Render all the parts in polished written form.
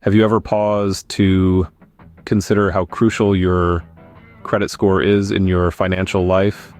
Have you ever paused to consider how crucial your credit score is in your financial life?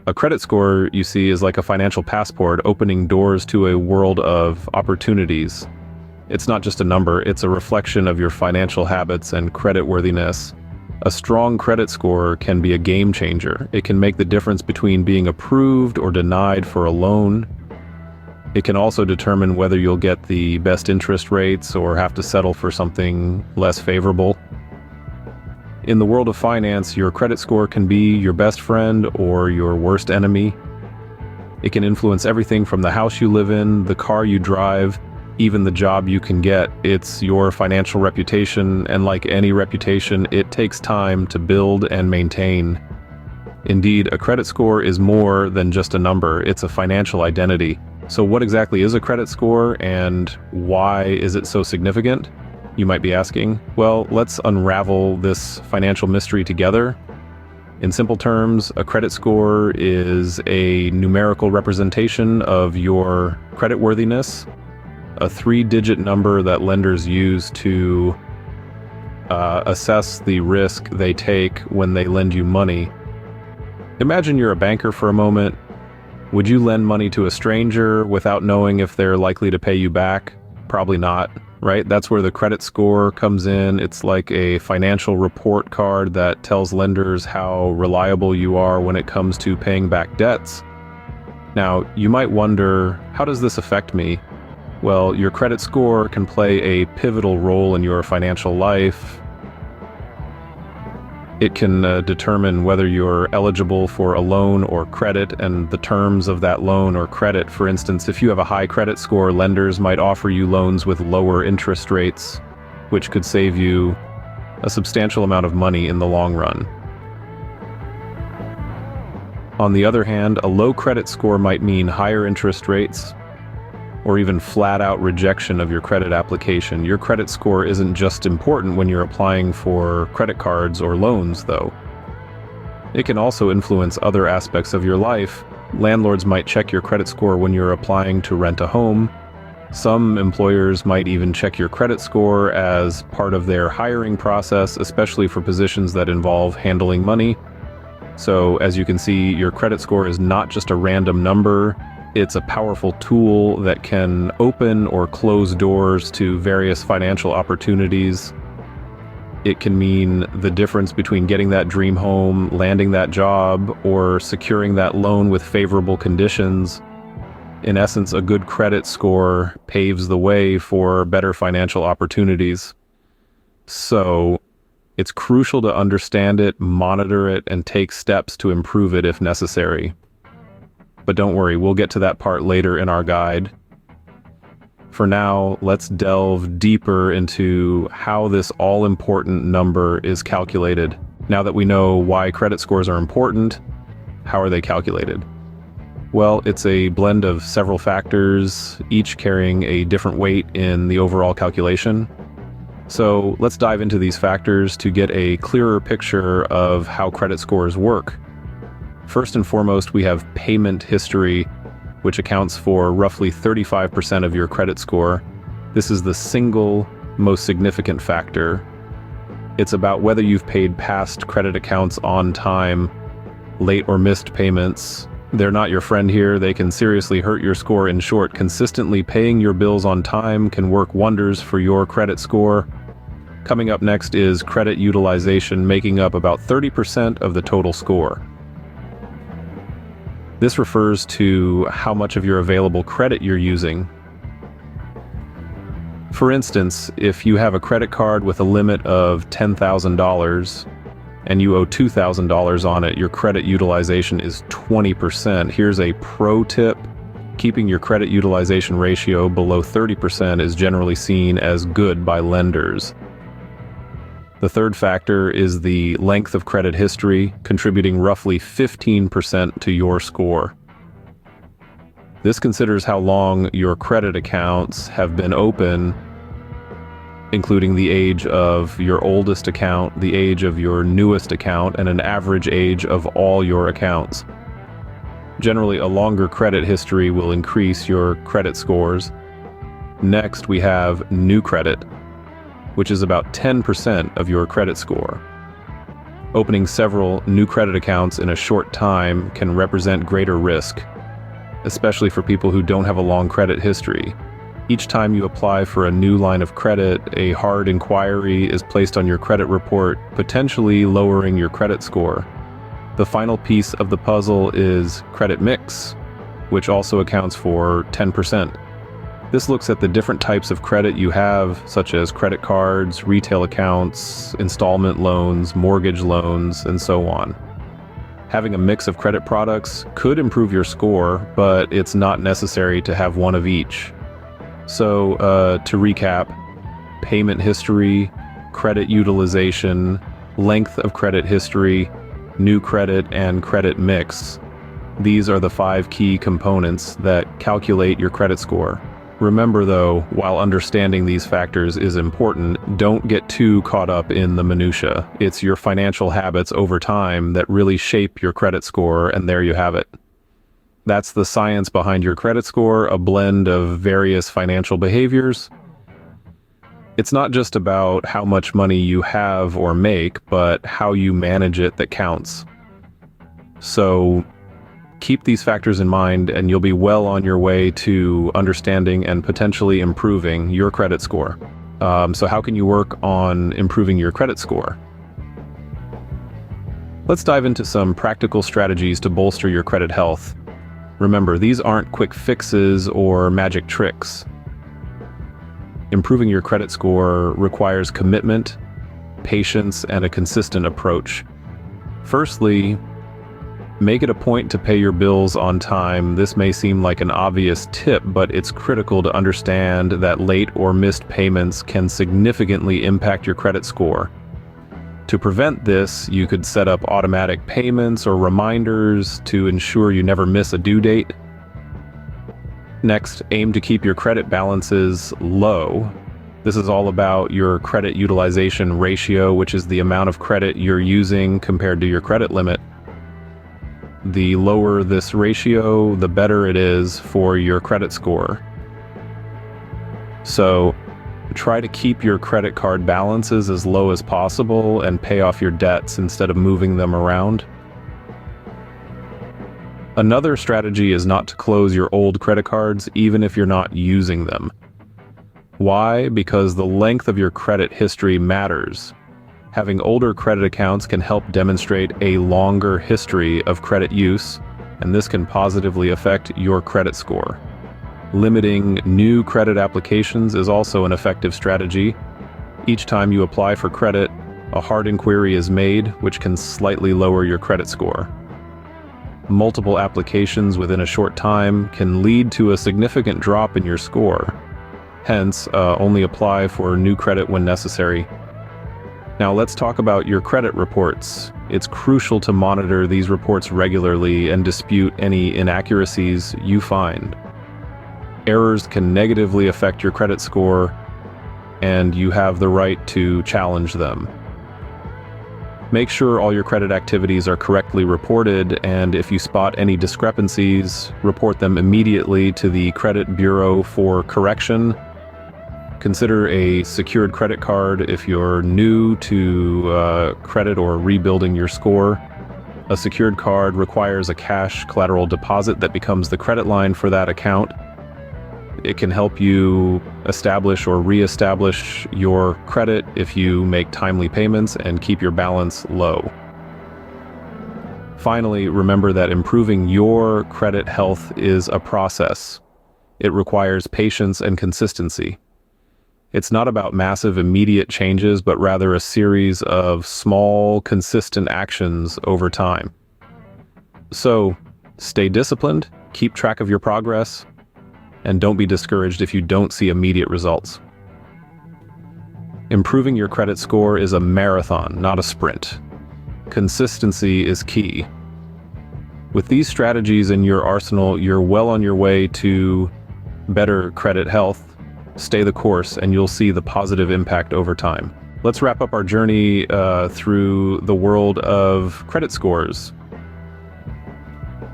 A credit score, you see, is like a financial passport opening doors to a world of opportunities. It's not just a number, it's a reflection of your financial habits and creditworthiness. A strong credit score can be a game changer. It can make the difference between being approved or denied for a loan. It can also determine whether you'll get the best interest rates or have to settle for something less favorable. In the world of finance, your credit score can be your best friend or your worst enemy. It can influence everything from the house you live in, the car you drive, even the job you can get. It's your financial reputation, and like any reputation, it takes time to build and maintain. Indeed, a credit score is more than just a number, it's a financial identity. So what exactly is a credit score, and why is it so significant? You might be asking. Well, let's unravel this financial mystery together. In simple terms, a credit score is a numerical representation of your creditworthiness, a 3-digit number that lenders use to assess the risk they take when they lend you money. Imagine you're a banker for a moment. Would you lend money to a stranger without knowing if they're likely to pay you back? Probably not, right? That's where the credit score comes in. It's like a financial report card that tells lenders how reliable you are when it comes to paying back debts. Now, you might wonder, how does this affect me? Well, your credit score can play a pivotal role in your financial life. It can determine whether you're eligible for a loan or credit and the terms of that loan or credit. For instance, if you have a high credit score, lenders might offer you loans with lower interest rates, which could save you a substantial amount of money in the long run. On the other hand, a low credit score might mean higher interest rates, or even flat-out rejection of your credit application. Your credit score isn't just important when you're applying for credit cards or loans, though. It can also influence other aspects of your life. Landlords might check your credit score when you're applying to rent a home. Some employers might even check your credit score as part of their hiring process, especially for positions that involve handling money. So, as you can see, your credit score is not just a random number. It's a powerful tool that can open or close doors to various financial opportunities. It can mean the difference between getting that dream home, landing that job, or securing that loan with favorable conditions. In essence, a good credit score paves the way for better financial opportunities. So, it's crucial to understand it, monitor it, and take steps to improve it if necessary. But don't worry, we'll get to that part later in our guide. For now, let's delve deeper into how this all-important number is calculated. Now that we know why credit scores are important, how are they calculated? Well, it's a blend of several factors, each carrying a different weight in the overall calculation. So let's dive into these factors to get a clearer picture of how credit scores work. First and foremost, we have payment history, which accounts for roughly 35% of your credit score. This is the single most significant factor. It's about whether you've paid past credit accounts on time. Late or missed payments, they're not your friend here. They can seriously hurt your score. In short, consistently paying your bills on time can work wonders for your credit score. Coming up next is credit utilization, making up about 30% of the total score. This refers to how much of your available credit you're using. For instance, if you have a credit card with a limit of $10,000 and you owe $2,000 on it, your credit utilization is 20%. Here's a pro tip. Keeping your credit utilization ratio below 30% is generally seen as good by lenders. The third factor is the length of credit history, contributing roughly 15% to your score. This considers how long your credit accounts have been open, including the age of your oldest account, the age of your newest account, and an average age of all your accounts. Generally, a longer credit history will increase your credit scores. Next, we have new credit. which is about 10% of your credit score. Opening several new credit accounts in a short time can represent greater risk, especially for people who don't have a long credit history. Each time you apply for a new line of credit, a hard inquiry is placed on your credit report, potentially lowering your credit score. The final piece of the puzzle is credit mix, which also accounts for 10%. This looks at the different types of credit you have, such as credit cards, retail accounts, installment loans, mortgage loans, and so on. Having a mix of credit products could improve your score, but it's not necessary to have one of each. So, to recap, payment history, credit utilization, length of credit history, new credit, and credit mix. These are the 5 key components that calculate your credit score. Remember though, while understanding these factors is important, don't get too caught up in the minutia. It's your financial habits over time that really shape your credit score, and there you have it. That's the science behind your credit score, a blend of various financial behaviors. It's not just about how much money you have or make, but how you manage it that counts. So, keep these factors in mind and you'll be well on your way to understanding and potentially improving your credit score. So how can you work on improving your credit score? Let's dive into some practical strategies to bolster your credit health. Remember, these aren't quick fixes or magic tricks. Improving your credit score requires commitment, patience, and a consistent approach. Firstly, make it a point to pay your bills on time. This may seem like an obvious tip, but it's critical to understand that late or missed payments can significantly impact your credit score. To prevent this, you could set up automatic payments or reminders to ensure you never miss a due date. Next, aim to keep your credit balances low. This is all about your credit utilization ratio, which is the amount of credit you're using compared to your credit limit. The lower this ratio, the better it is for your credit score. So, try to keep your credit card balances as low as possible and pay off your debts instead of moving them around. Another strategy is not to close your old credit cards even if you're not using them. Why? Because the length of your credit history matters. Having older credit accounts can help demonstrate a longer history of credit use, and this can positively affect your credit score. Limiting new credit applications is also an effective strategy. Each time you apply for credit, a hard inquiry is made, which can slightly lower your credit score. Multiple applications within a short time can lead to a significant drop in your score. Hence, only apply for new credit when necessary. Now let's talk about your credit reports. It's crucial to monitor these reports regularly and dispute any inaccuracies you find. Errors can negatively affect your credit score, and you have the right to challenge them. Make sure all your credit activities are correctly reported, and if you spot any discrepancies, report them immediately to the credit bureau for correction. Consider a secured credit card if you're new to credit or rebuilding your score. A secured card requires a cash collateral deposit that becomes the credit line for that account. It can help you establish or re-establish your credit if you make timely payments and keep your balance low. Finally, remember that improving your credit health is a process. It requires patience and consistency. It's not about massive immediate changes, but rather a series of small, consistent actions over time. So, stay disciplined, keep track of your progress, and don't be discouraged if you don't see immediate results. Improving your credit score is a marathon, not a sprint. Consistency is key. With these strategies in your arsenal, you're well on your way to better credit health. Stay the course and you'll see the positive impact over time. Let's wrap up our journey through the world of credit scores.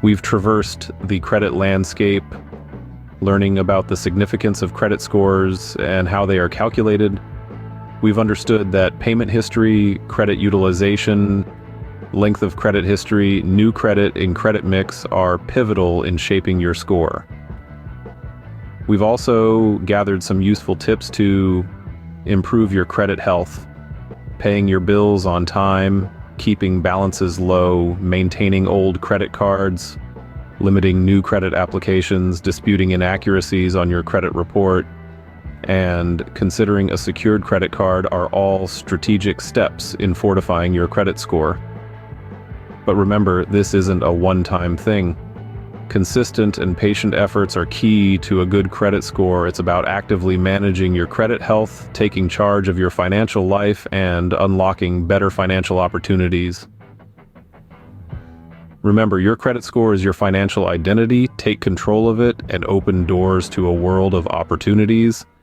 We've traversed the credit landscape, learning about the significance of credit scores and how they are calculated. We've understood that payment history, credit utilization, length of credit history, new credit and credit mix are pivotal in shaping your score. We've also gathered some useful tips to improve your credit health, paying your bills on time, keeping balances low, maintaining old credit cards, limiting new credit applications, disputing inaccuracies on your credit report, and considering a secured credit card are all strategic steps in fortifying your credit score. But remember, this isn't a one-time thing. Consistent and patient efforts are key to a good credit score. It's about actively managing your credit health, taking charge of your financial life, and unlocking better financial opportunities. Remember, your credit score is your financial identity. Take control of it and open doors to a world of opportunities.